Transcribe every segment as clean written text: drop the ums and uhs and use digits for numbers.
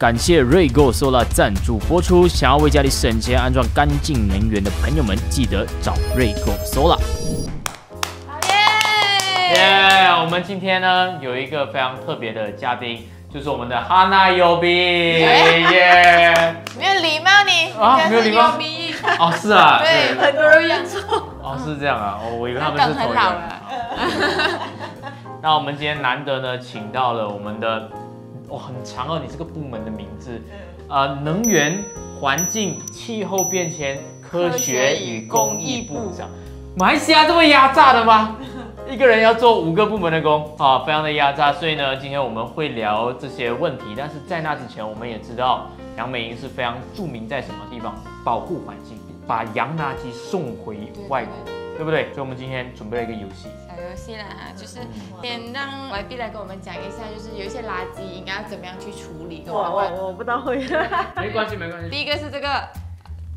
感谢瑞 Go Solar 赞助播出。想要为家里省钱、安装干净能源的朋友们，记得找瑞 Go Solar。耶！我们今天呢有一个非常特别的嘉宾，就是我们的哈娜尤比。耶！没有礼貌你啊，没有礼貌。哦，是啊，对，很多人认错。哦，是这样啊，哦，我以为他们是同一个人。那我们今天难得呢，请到了我们的。哦，很长哦，你这个部门的名字，能源、环境、气候变迁、科学与工艺部长。马来西亚这么压榨的吗？一个人要做5个部门的工啊，非常的压榨。所以呢，今天我们会聊这些问题，但是在那之前，我们也知道杨美莹是非常著名在什么地方保护环境，把洋垃圾送回外国，对不对？所以我们今天准备了一个游戏。游戏啦，就是先让 YB 来跟我们讲一下，就是有一些垃圾应该要怎么样去处理。我不大会。没关系，没关系。第一个是这个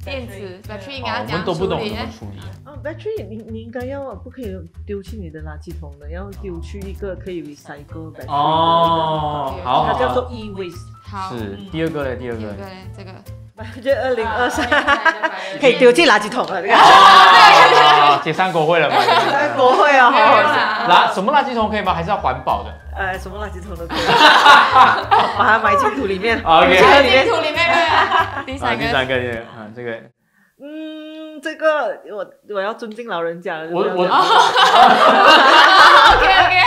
电池 battery 应该要怎样处理？我们都不懂怎么处理。battery 你应该要不可以丢去你的垃圾桶的，要丢去一个可以 recycle battery。哦，好，它叫做 e-waste。好。是第二个嘞，第二个这个。就2023可以丢进垃圾桶了。解散国会了吗？国会啊，好好笑。什么垃圾桶可以吗？还是要环保的？什么垃圾桶都可以。把它埋进土里面。OK。埋进土里面。第三个，这个。这个我要尊敬老人家了。我。OK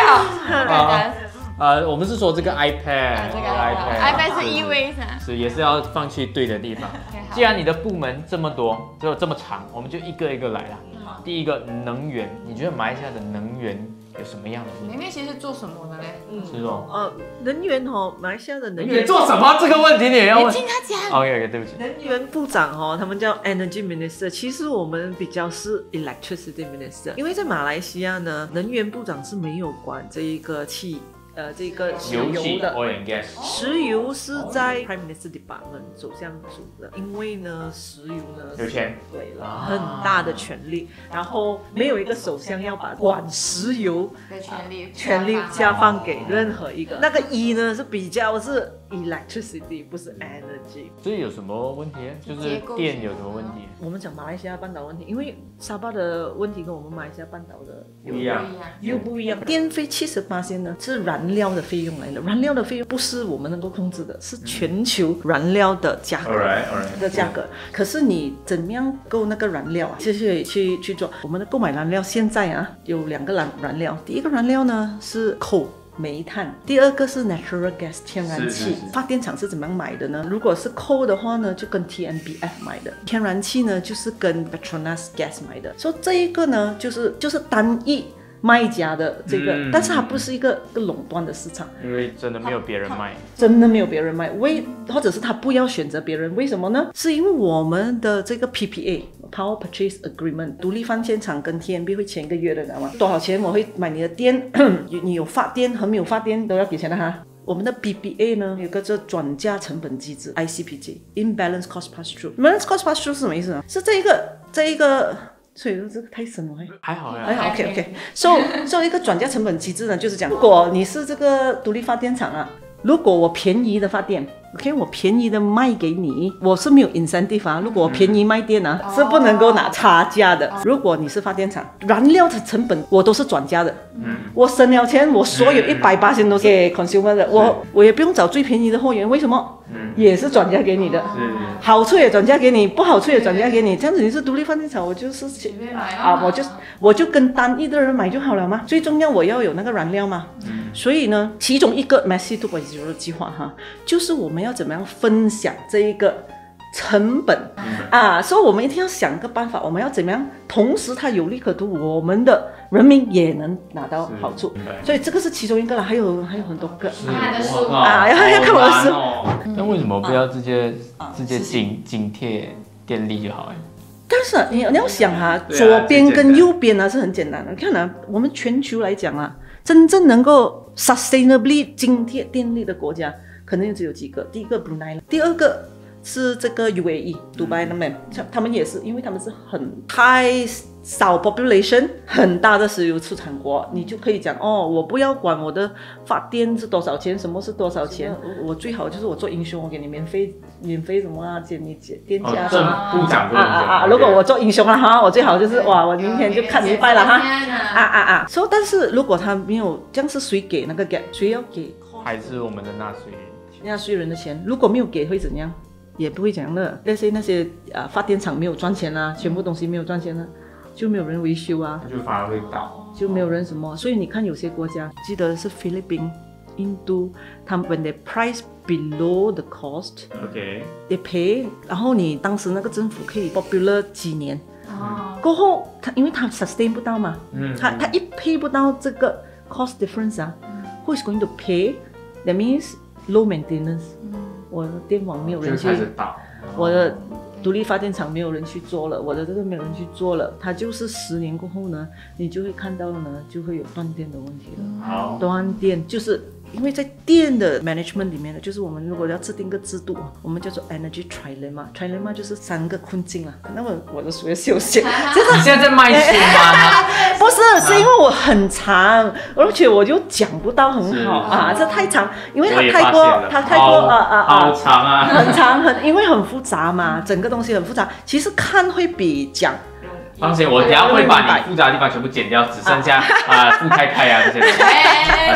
好。我们是说这个 iPad， 这个 iPad 是 e-waste 啊，是也是要放去对的地方。既然你的部门这么多，只有这么长，我们就一个一个来啦。第一个能源，你觉得马来西亚的能源有什么样的？能源其实做什么的嘞？是说能源马来西亚的能源做什么？这个问题你也要问。你听他讲。OK， 对不起。能源部长他们叫 Energy Minister， 其实我们比较是 Electricity Minister， 因为在马来西亚呢，能源部长是没有管这一个这个石油的，石油是在 Prime Minister Department 首相组的，因为呢，石油呢有钱，对了，很大的权力，然后没有一个首相要把管石油的权力下放给任何一个。那个呢是比较是 electricity， 不是 energy。所以有什么问题？就是电有什么问题？我们讲马来西亚半岛问题，因为沙巴的问题跟我们马来西亚半岛的不一样。电费70%呢是燃料的费用来的，燃料的费用不是我们能够控制的，是全球燃料的价格。可是你怎么样购那个燃料啊？去做我们的购买燃料，现在有2个燃料，第一个燃料呢是 coal。煤炭，第二个是 natural gas 天然气。发电厂是怎么样买的呢？如果是 coal 的话呢，就跟 TNBF 买的；天然气呢，就是跟 Petronas Gas 买的。所以这一个呢，就是单一卖家的这个，但是它不是一个垄断的市场，因为真的没有别人卖，或者是他不要选择别人，为什么呢？是因为我们的这个 PPA。Power Purchase Agreement， 独立发电厂跟 TNB 会签1个月的，知道吗？多少钱我会买你的电，你有发电和没有发电都要给钱的哈。我们的 PPA 呢有个叫转嫁成本机制 ICPT Imbalance Cost Pass-Through。Imbalance Cost Pass-Through 是什么意思呢？是这一个。所以这个太深了，还好。OK。So 一个转嫁成本机制呢，就是讲，如果你是这个独立发电厂啊，如果我便宜的发电。OK， 我便宜的卖给你，我是没有 incentive 啊。如果我便宜卖电是不能够拿差价的。如果你是发电厂，燃料的成本我都是转嫁的。我省了钱，我所有100%都是给 consumer 的。我也不用找最便宜的货源，为什么？也是转嫁给你的。好处也转嫁给你，不好处也转嫁给你。这样子你是独立发电厂，我就是我就跟单一的人买就好了嘛。最重要我要有那个燃料嘛。所以呢，其中一个 Massive 2.0 的计划就是我们要怎么样分享这一个成本所以我们一定要想个办法，我们要怎么样，同时它有利可图，我们的人民也能拿到好处。所以这个是其中一个了，还有很多个要看我的书。那为什么不要直接津贴电力就好？但是你要想左边跟右边是很简单的。你看我们全球来讲真正能够 sustainably 津贴电力的国家可能只有几个。第一个 Brunei， 第二个是这个 UAE 杜拜那边，他们也是，因为他们是太少 population 很大的石油出产国，你就可以讲哦，我不要管我的发电是多少钱，什么是多少钱，我最好就是我做英雄，我给你免费什么啊，减你电价政部长做英雄如果我做英雄了哈，我最好就是哇，我明天就看一拜了哈所以但是如果他没有这样，是谁给那个 gap？ 谁要给？还是我们的纳税人的钱？如果没有给会怎样？也不会讲的。那些发电厂没有赚钱啊，全部东西没有赚钱啊，就没有人维修啊，就反而会倒，就没有人什么。所以你看有些国家，记得是菲律宾、印度，他们 when they price below the cost， they pay， 然后你当时那个政府可以 popular 几年，过后因为他 sustain 不到嘛，他一 pay 不到这个 cost difference 啊，who is going to pay？ That means low maintenance。我的电网没有人去，我的独立发电厂没有人去做了，我的这个没有人去做了，它就是10年过后呢，你就会看到呢，就会有断电的问题了。断电就是因为在电的 management 里面呢，就是我们如果要制定个制度，我们叫做 energy trilemma 就是3个困境啊。那么我的数学是有限，你现在在卖书吗？不是因为我很长，而且我就讲不到很好这太长，因为它太过好长啊，很长因为很复杂嘛，整个东西很复杂，其实看会比讲。放心，我等下会把你复杂的地方全部剪掉，只剩下傅开这些东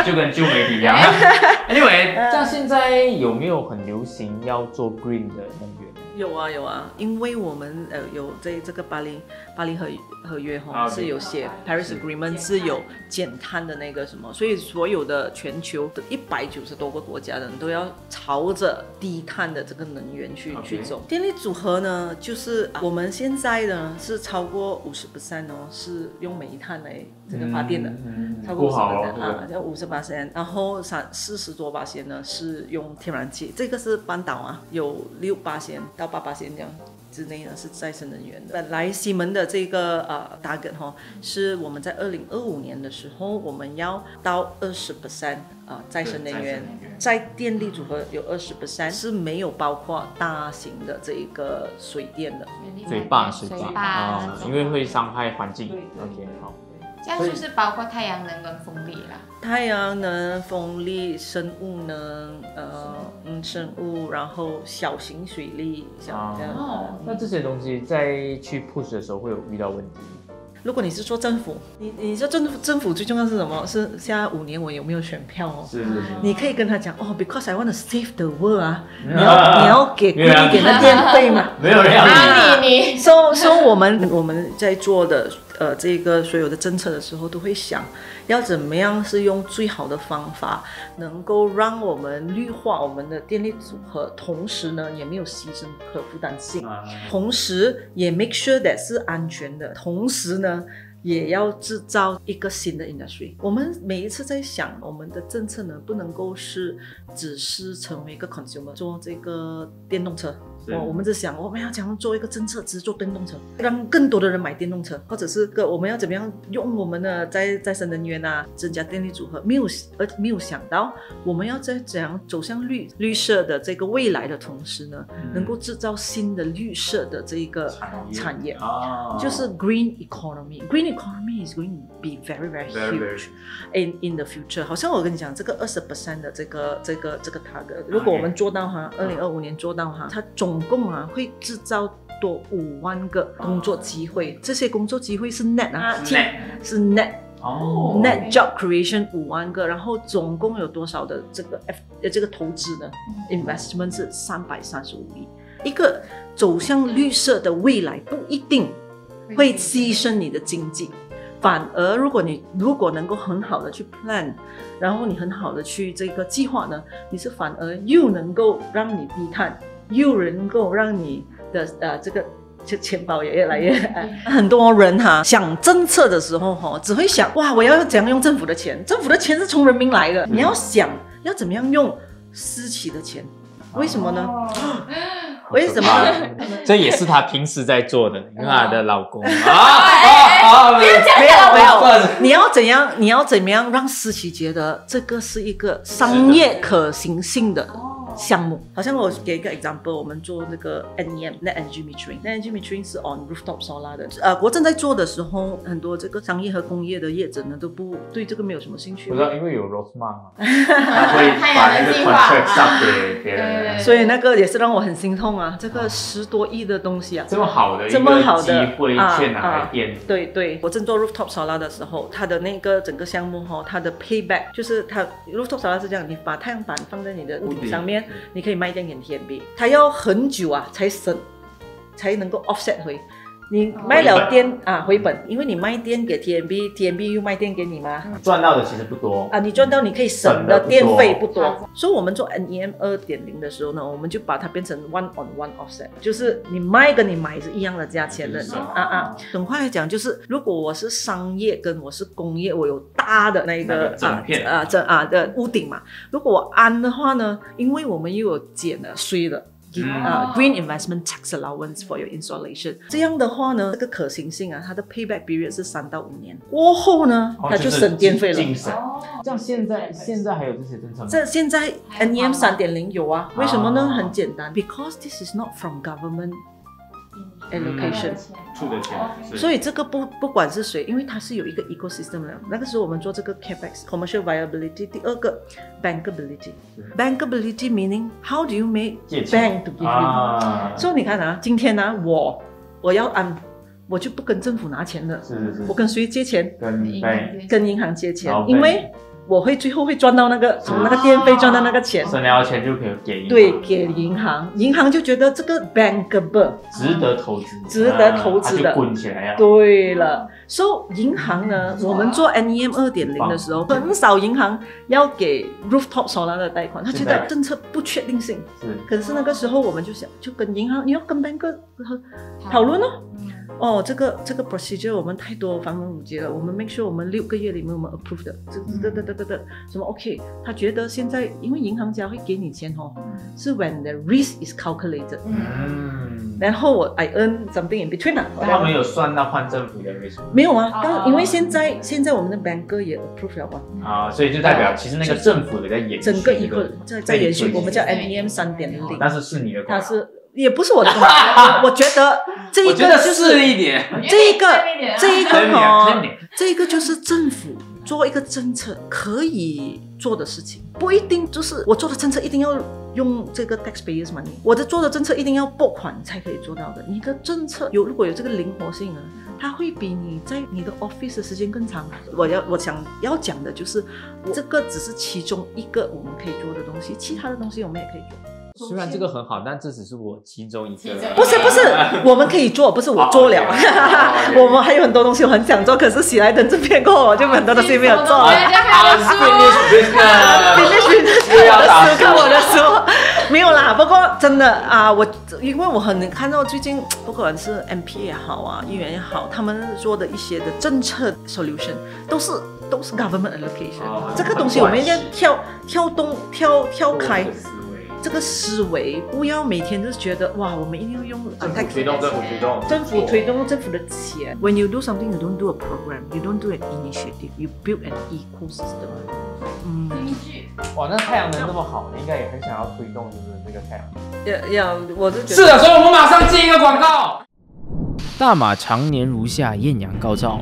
西，就跟旧媒体一样。Anyway， 像现在有没有很流行要做 green 的能源？有啊，因为我们有在这个巴黎合约是有写 Paris Agreement 是有减碳的那个什么，所以所有的全球的190多个国家的人都要朝着低碳的这个能源去走。电力组合呢，就是我们现在呢是超过50% 是用煤炭来这个发电的，超过50%要50%，然后40多%呢是用天然气，这个是半岛有6%到8%这样之内呢是再生能源的。本来西门的这个target 是我们在2025年的时候，我们要到20% 再生能源，在电力组合有20%是没有包括大型的这一个水电的，水坝因为会伤害环境。OK， 好。这样是不是包括太阳能跟风力啦？太阳能、风力、生物能，生物，然后小型水利，像这样。那这些东西在去 push 的时候会有遇到问题？如果你是做政府，你说政府最重要是什么？是下5年我有没有选票哦？是。你可以跟他讲because I want to save the world 你要给贵一点的电费嘛？没有人要你。So 我们在做的这个所有的政策的时候，都会想要怎么样是用最好的方法，能够让我们绿化我们的电力组合，同时呢也没有牺牲可负担性，同时也 make sure that 是安全的，同时呢也要制造一个新的 industry。 我们每一次在想我们的政策呢，不能够只是成为一个 consumer 做这个电动车，我们只想我们要怎样做一个政策，只做电动车，让更多的人买电动车，或者是我们要怎么样用我们的再生能源增加电力组合，没有想到我们要在怎样走向绿色的这个未来的同时呢，能够制造新的绿色的这个产业，就是 green economy is going to be very very huge in the future。 好像我跟你讲这个20% 的这个 target， 如果我们做到2025年做到它总共会制造多5万个工作机会，这些工作机会是 net 是 net job creation 5万个，然后总共有多少的这个投资呢 investment 是335亿。一个走向绿色的未来不一定会牺牲你的经济，反而如果能够很好的去 plan， 然后你很好的去这个计划呢，你是反而又能够让你低碳，又能够让你的这个钱包也越来越很多人想政策的时候只会想哇我要怎样用政府的钱，政府的钱是从人民来的，你要想要怎么样用私企的钱，为什么呢？为什么？这也是他平时在做的，你看他的老公没有，你要怎么样让私企觉得这个是一个商业可行性的项目。好像我给一个 example， 我们做那个 NEM Net Energy Metering，Net Energy Metering 是 on rooftop solar 的。国政在做的时候，很多这个商业和工业的业者呢都不对这个没有什么兴趣。我知道，因为有 Rosman 嘛，他会把那个 contract 上给别人，所以那个也是让我很心痛啊！这个10多亿的东西啊，这么好的一个机会却拿来垫。对，我正做 rooftop solar 的时候，它的那个整个项目它的 payback 就是它 rooftop solar 是这样，你把太阳板放在你的屋顶上面，你可以卖电给 TMB， 它要很久啊才能够 offset 回。你卖了电回本，因为你卖电给 TMB 又卖电给你嘛，赚到的其实不多啊，你赚到你可以省的电费不多，所以我们做 NEM 2.0 的时候呢，我们就把它变成 one on one offset， 就是你卖跟你买是一样的价钱的很快来讲，就是如果我是商业跟我是工业，我有大的那个整片的屋顶嘛，如果我安的话呢，因为我们又有减了税的。Green Investment Tax Allowance for your installation， 这样的话呢，这个可行性啊，它的 payback period 是3到5年，过后呢，它就省电费了。这样现在还有这些政策吗？现在 NEM 3.0 有啊，为什么呢？很简单 ，because this is not from government allocation， 出的钱，所以这个不管是谁，因为它是有一个 ecosystem 的。那个时候我们做这个 capex commercial viability， 第二个 bankability meaning how do you make bank to give you？ 所以你看啊，今天呢，我要安，我就不跟政府拿钱了，我跟谁借钱？跟银行借钱，因为我会最后会赚到那个从那个电费赚到那个钱，省了钱就可以给银行，对，给银行，银行就觉得这个 bankable 值得投资，就滚起来啊。对了，所以银行呢，我们做 NEM 2.0 的时候，很少银行要给 rooftop solar 的贷款，他觉得政策不确定性。可是那个时候我们就想，就跟银行，你要跟 banker 讨论这个 procedure 我们太多繁文缛节了，我们 make sure 我们6个月里面我们 approve 的，什么 OK？ 他觉得现在因为银行家会给你钱是 when the risk is calculated， 然后I earn something in between 他们有算到换政府的 risk？ 没有啊，因为现在我们的 banker 也 approve 了所以就代表其实那个政府的在延续，整个在延续，我们叫 NEM 3.0， 但是你的，它是。也不是我的功劳，我觉得这一个就是一点，这一个就是政府做一个政策可以做的事情，不一定就是我做的政策一定要用这个 taxpayers money， 我做的政策一定要拨款才可以做到的。你的政策如果有这个灵活性啊，它会比你在你的 office 的时间更长。我想要讲的就是，这个只是其中一个我们可以做的东西，其他的东西我们也可以做。虽然这个很好，但这只是我其中一个。不是，我们可以做，不是我做了。我们还有很多东西我很想做，可是喜来登这边过后，我就很多东西没有做。看我的书，没有啦。不过真的因为我很看到最近，不管是 MP 也好啊，议员也好，他们做的一些的政策 solution 都是 government allocation。这个东西我们一定要跳开。这个思维不要每天都觉得哇，我们一定要用政府推动政府的钱。When you do something, you don't do a program, you don't do an initiative, you build an ecosystem。哇，那太阳能那么好，你应该也很想要推动，就是这个太阳能。我就觉得是的，所以我们马上接一个广告。大马常年如夏，艳阳高照，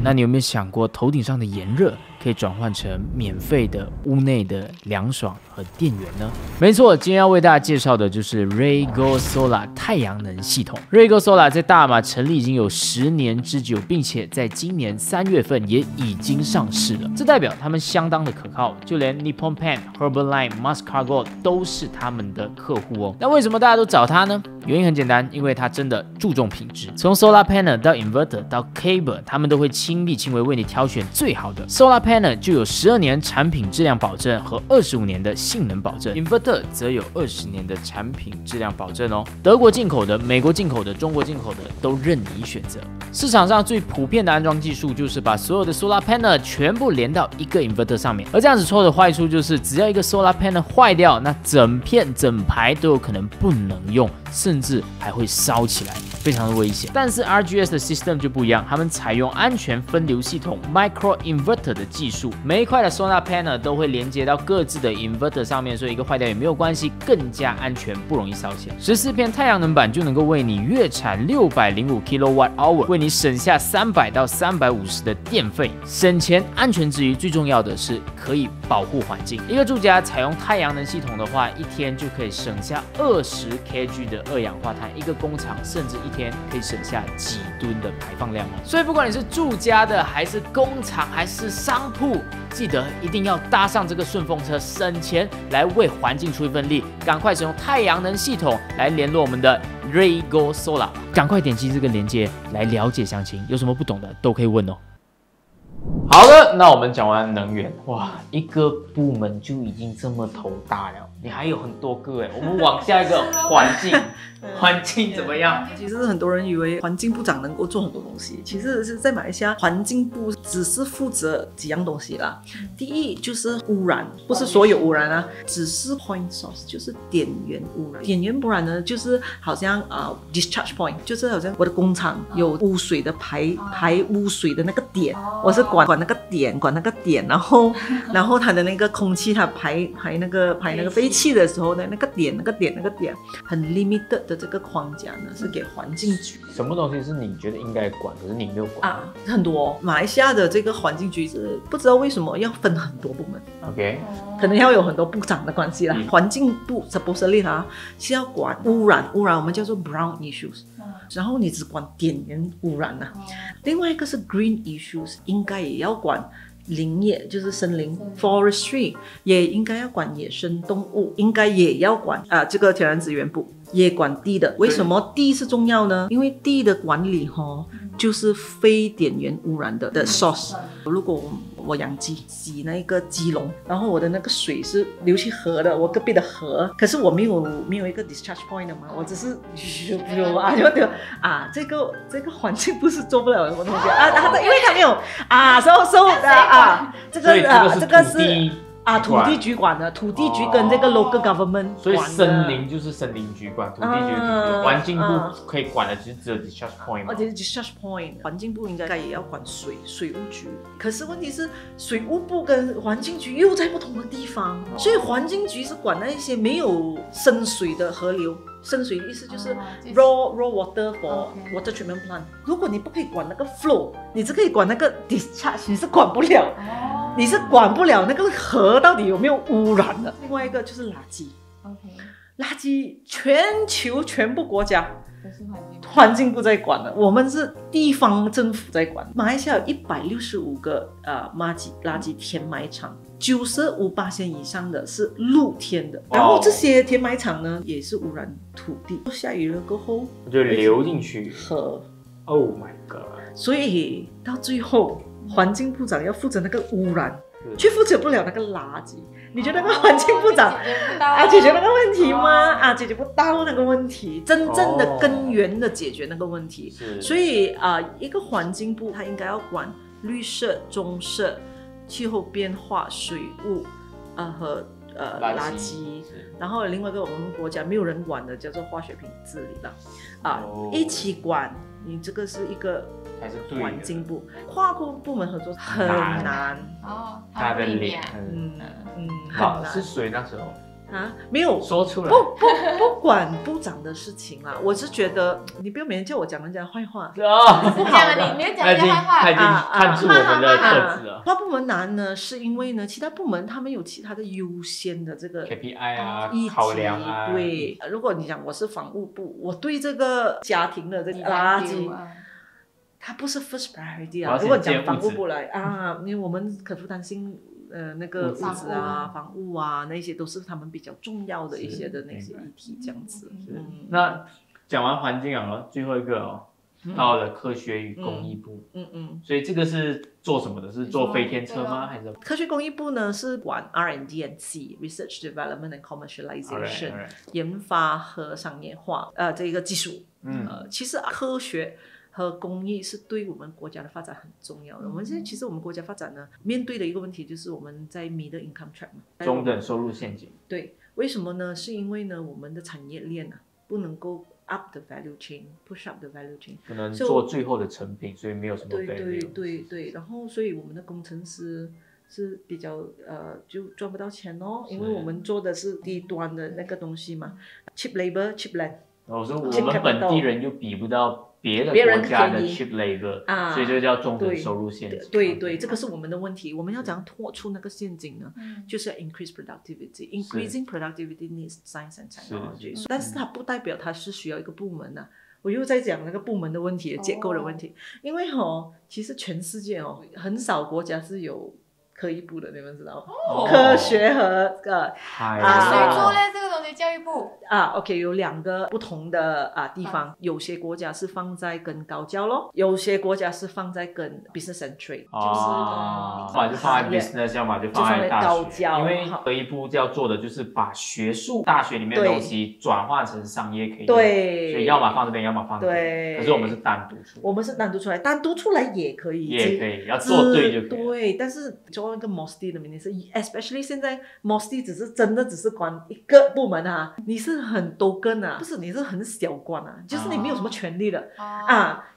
那你有没有想过，头顶上的炎热可以转换成免费的屋内的凉爽和电源呢？没错，今天要为大家介绍的就是 RayGo Solar 太阳能系统。RayGo Solar 在大马成立已经有10年之久，并且在今年3月份也已经上市了。这代表他们相当的可靠，就连 Nippon Paint、Herbalife、Mascargo 都是他们的客户哦。那为什么大家都找他呢？原因很简单，因为他真的注重品质，从 Solar Panel 到 Inverter 到 Cable， 他们都会亲力亲为为你挑选最好的。Solar Panel 就有12年产品质量保证和25年的性能保证 ，Inverter 则有20年的产品质量保证哦。德国进口的、美国进口的、中国进口的都任你选择。市场上最普遍的安装技术就是把所有的 Solar Panel 全部连到一个 Inverter 上面，而这样子错的坏处就是，只要一个 Solar Panel 坏掉，那整片整排都有可能不能用，甚至还会烧起来，非常的危险。但是 RGS 的 system 就不一样，他们采用安全分流系统 Micro Inverter 的技术。每一块的 solar panel 都会连接到各自的 inverter 上面，所以一个坏掉也没有关系，更加安全，不容易烧钱。14片太阳能板就能够为你月产605 kWh， 为你省下300到350的电费，省钱安全之余，最重要的是可以保护环境。一个住家采用太阳能系统的话，一天就可以省下20 kg 的二氧化碳，一个工厂甚至一天可以省下几吨的排放量哦。所以不管你是住家的，还是工厂，还是商铺，记得一定要搭上这个顺风车，省钱来为环境出一份力。赶快使用太阳能系统来联络我们的 Raygo Solar， 赶快点击这个链接来了解详情，有什么不懂的都可以问哦。好的，那我们讲完能源，哇，一个部门就已经这么头大了，你还有很多个哎，我们往下一个环境，环境怎么样？其实很多人以为环境部长能够做很多东西，其实是在马来西亚环境部只是负责几样东西啦。第一就是污染，不是所有污染啊，只是 point source， 就是点源污染。点源污染呢，就是好像discharge point， 就是好像我的工厂有污水的排污水的那个点，我是管那个点，然后它的那个空气它排那个废气的时候呢，那个点很 limited 的这个框架呢是给环境局。什么东西是你觉得应该管，可是你没有管啊？很多马来西亚的这个环境局是不知道为什么要分很多部门 ，OK， 可能要有很多部长的关系啦。环境部 supposedly 它是要管污染我们叫做 brown issues，然后你只管点源污染啊。另外一个是 green issues， 应该也要管林业，就是森林 forestry， 也应该要管野生动物，应该也要管这个天然资源部也管地的。为什么地是重要呢？因为地的管理就是非点源污染的 source。如果我养鸡，洗那个鸡笼，然后我的那个水是流去河的，我隔壁的河，可是我没有一个 discharge point 的嘛，我只是这个环境不是做不了什么东西因为它没有这个是土地局管的，土地局跟这个 local government 管的。所以森林就是森林局管，土地局环境部可以管的就只有 discharge point 嘛。而且 discharge point， 环境部应该也要管水务局。可是问题是，水务部跟环境局又在不同的地方，所以环境局是管那一些没有深水的河流。深水的意思就是 raw water for water treatment plant。如果你不可以管那个 flow， 你只可以管那个 discharge， 你是管不了。你是管不了那个河到底有没有污染的。另外一个就是垃圾，垃圾全球全部国家环境部在管的，我们是地方政府在管。马来西亚有165个垃圾填埋场，95% 以上的是露天的，然后这些填埋场呢也是污染土地，下雨了过后就流进去河。Oh my god！ 所以到最后，环境部长要负责那个污染，却负责不了那个垃圾。你觉得那个环境部长解决那个问题吗？解决不到那个问题，真正的根源的解决那个问题。所以一个环境部它应该要管绿色、棕色、气候变化、水务和垃圾，然后另外一个我们国家没有人管的叫做化学品治理了一起管。你这个是一个环境部，跨部门合作很难他的脸好是谁那时候没有说出来，不管部长的事情啦。我是觉得你不要每天叫我讲人家坏话不好的，你没有讲人家坏话，他已经看出我们的特质了。跨部门难呢，是因为呢，其他部门他们有其他的优先的这个 KPI 考量对，如果你讲我是房务部，我对这个家庭的这个垃圾，它不是 first priority 如果你讲房务部来因为我们可负担性那个物质房屋那些都是他们比较重要的一些的那些议题，这样子。那讲完环境了，最后一个到了科学与工艺部。所以这个是做什么的？是做飞天车吗？还是科学工艺部呢？是管 R&D and C Research Development and Commercialization 研发和商业化这个技术。其实科学和工艺是对我们国家的发展很重要的。我们现在其实我们国家发展呢，面对的一个问题就是我们在 middle income track 嘛，中等收入陷阱。对，为什么呢？是因为呢，我们的产业链不能够 up the value chain， push up the value chain， 不能做最后的成品，所以没有什么 value。对，然后所以我们的工程师是比较就赚不到钱哦，因为我们做的是低端的那个东西嘛，cheap labor cheap land。我说我们本地人又比不到别的国家的 cheap labor，所以这叫综合收入陷阱。对，这个是我们的问题。我们要怎样脱出那个陷阱呢？就是要 increase productivity。Increasing productivity needs science and technology。但是它不代表它是需要一个部门啊。我又在讲那个部门的问题，结构的问题。因为其实全世界很少国家是有科艺部的，你们知道吗？科学和谁做嘞？这个东西教育部OK， 有2个不同的地方，有些国家是放在跟高教咯，有些国家是放在跟 business and trade， 要么就放在 business， 要么就放在高教。因为科艺部要做的就是把学术大学里面的东西转化成商业可以用，对，所以要么放这边，要么放这边。可是我们是单独出来，我们是单独出来，单独出来也可以，要做对就可以。对，但是做一个 MOSTI 的 minister，especially 现在 MOSTI 真的只是管一个部门啊，你是很多根啊，不是你是很小官啊，就是你没有什么权利的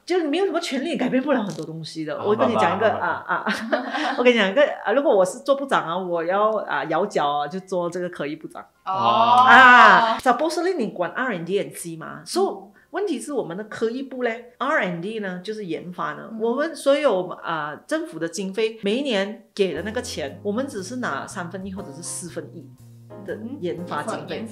就是你没有什么权利，改变不了很多很多。我跟你讲一个我跟你讲一个如果我是做部长啊，我要摇脚就做这个科艺部长supposedly 你管 R&D and C 嘛，so问题是我们的科艺部嘞 ，R&D 呢就是研发呢，我们所有政府的经费每一年给的那个钱，我们只是拿1/3或者是1/4的研发经费，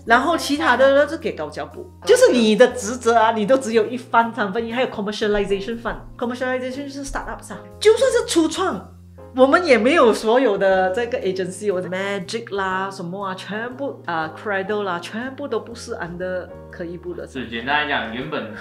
然后其他的呢是给高教部，就是你的职责你都只有1/3，还有 commercialization fund，commercialization 就是 startups就算是初创。我们也没有所有的这个 agency， Magic 啦什么全部Cradle 啦，全部都不是 under 科艺部的。是简单来讲，原本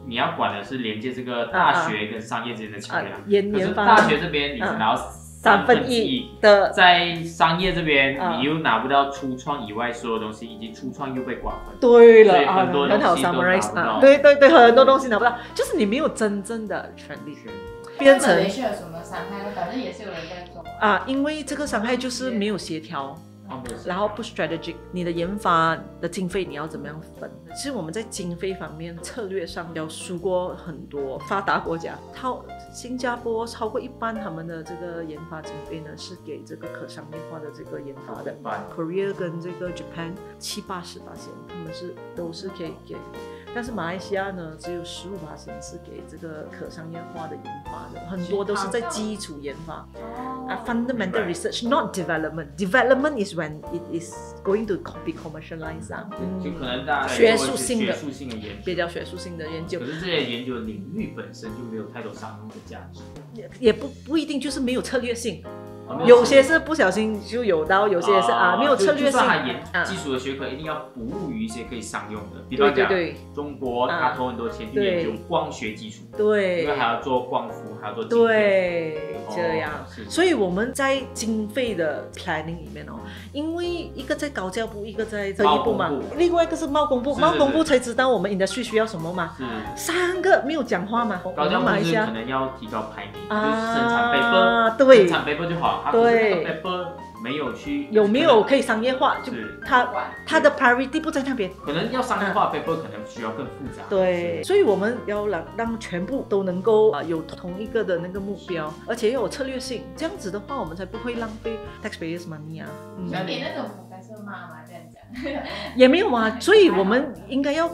你要管的是连接这个大学跟商业之间的桥梁，可是大学这边你只拿到1/3的，在商业这边你又拿不到初创以外所有东西，以及初创又被瓜分。对了，所以很多东西都拿不到。对，很多东西拿不到，就是你没有真正的权利。变成有什么伤害？反正也是有人在做因为这个伤害就是没有协调，然后不 strategic， 你的研发的经费你要怎么样分？其实我们在经费方面策略上要输过很多发达国家，新加坡超过一半他们的这个研发经费呢是给这个可商业化的这个研发的 ，Korea 跟这个 Japan 70-80%，他们都是可以给。但是马来西亚呢，只有15%是给这个可商业化的研发的，很多都是在基础研发。Fundamental research, not development. Development is when it is going to be commercialized 就可能大家学术性的研究，比较学术性的研究。可是这些研究的领域本身就没有太多商用的价值，也不一定，就是没有策略性。有些是不小心就有到，有些也是没有策略性。基础的学科一定要服务于一些可以商用的，比方讲中国他投很多钱去研究光学基础，对，因为还要做光伏，还要做晶片，这样。所以我们在经费的 planning 里面因为一个在高教部，一个在科艺部嘛，另外一个是贸工部，贸工部才知道我们 industry 需要什么嘛，3个没有讲话嘛。高教部是可能要提高排名，就是生产 paper， 生产 paper 就好。对 ，paper 没有去有没有可以商业化？就它的 priority 不在那边，可能要商业化 paper 可能需要更复杂。对，所以我们要让全部都能够有同一个的那个目标，而且要有策略性，这样子的话我们才不会浪费 taxpayers money 所以你那种还是骂嘛，这样讲也没有所以我们应该要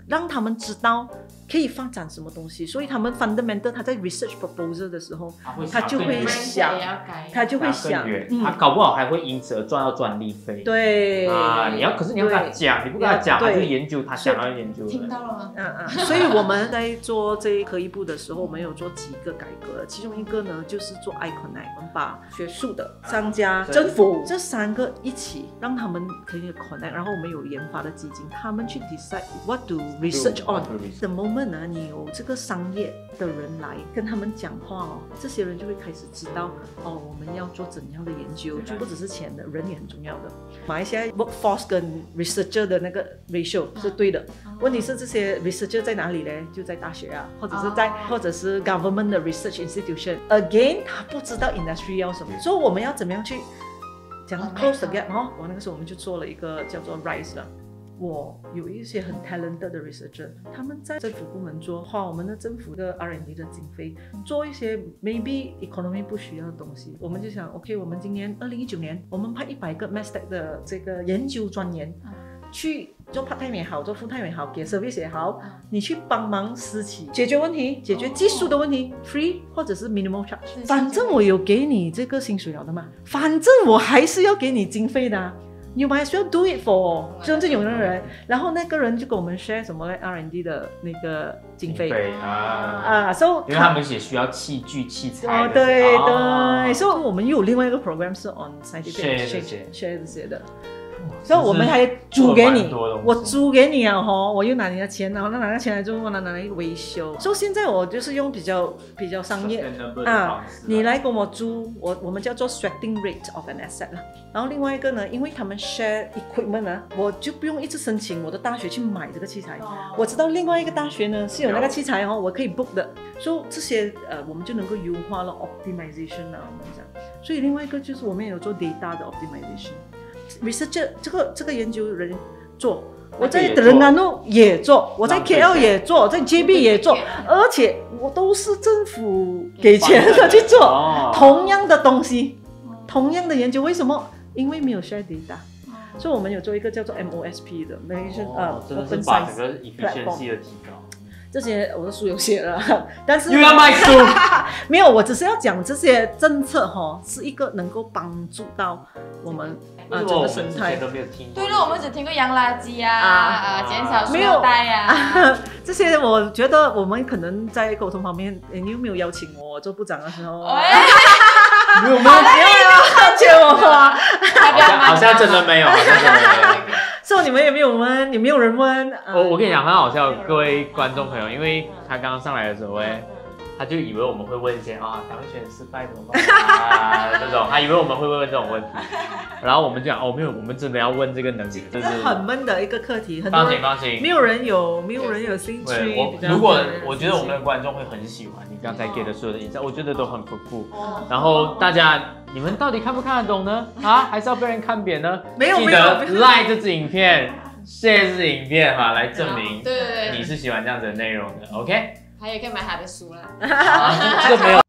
让他们知道可以发展什么东西，所以他们 fundamental 他在 research proposal 的时候，他就会想，他搞不好还会因此而赚到专利费。对可是你要跟他讲，你不跟他讲，他就研究他想要研究的。听到了吗？所以我们在做这一科艺部的时候，我们有做几个改革，其中一个呢就是做 iConnect， 我们把学术的、商家、政府这3个一起让他们可以 connect， 然后我们有研发的基金，他们去 decide what to research on。The moment你有这个商业的人来跟他们讲话这些人就会开始知道我们要做怎样的研究，就不只是钱的，人也很重要的。马来西亚 workforce 跟 researcher 的那个 ratio 是对的，问题是这些 researcher 在哪里呢？就在大学或者是 government 的 research institution。Again， 他不知道 industry 要什么，所以我们要怎么样去讲 close the gap 我那个时候我们就做了一个叫做 RISE 的果有一些很 talented 的 researcher， 他们在政府部门做，花我们的政府的 R&D 的经费，做一些 maybe economy 不需要的东西，我们就想 OK， 我们今年2019年，我们派100个 MassTech 的这个研究专员。去做 part time 也好，做 full time 也好，给 service 也好，你去帮忙私企解决问题，解决技术的问题 ，free 或者是 minimal charge， 反正我有给你这个薪水了的嘛，反正我还是要给你经费的、啊。You might as well do it for 真正有的人，然后那个人就跟我们 share 什么 R&D 的那个经费so 因为他们也需要器具器材。对，所以我们又有另外一个 program 是 on scientific share 这些的。所以我们还租给你，我租给你啊吼，我又拿你的钱，然后拿个钱来之后，拿来维修。所以现在我就是用比较商业你来跟我租，我们叫做 sweating rate of an asset 啦。然后另外一个呢，因为他们 share equipment 啊，我就不用一直申请我的大学去买这个器材。我知道另外一个大学呢是有那个器材哦，我可以 book 的。所以这些我们就能够优化了 optimization 啊，我们讲。所以另外一个就是我们也有做 data 的 optimization。research 这个研究人做，我在德南路也做，我在 KL 也做，在 JB 也做，而且我都是政府给钱的去做同样的东西，同样的研究。为什么？因为没有 share data， 所以我们有做一个叫做 MOSP 的 Open Science Efficiency 的提高。这些我的书有写了，但是又要卖书没有，我只是要讲这些政策是一个能够帮助到我们整个生态。对了，我们只听过洋垃圾减少塑料袋这些我觉得我们可能在沟通方面，你有没有邀请我做部长的时候？没有借我花，好像真的没有，所以你们也没有问，也没有人问。我跟你讲很好笑，各位观众朋友，因为他刚刚上来的时候他就以为我们会问一些当选失败怎么办这种，他以为我们会问这种问题，然后我们就讲没有，我们真的要问这个能力，这是很闷的一个课题，放心，没有人有兴趣。如果我觉得我们的观众会很喜欢你刚才给的所有的影像，我觉得都很丰富。然后大家你们到底看不看得懂呢？还是要被人看扁呢？没有，记得 like 这支影片 ，share 这支影片来证明对你是喜欢这样子的内容的。OK。还有可以买他的书啦，这个没有，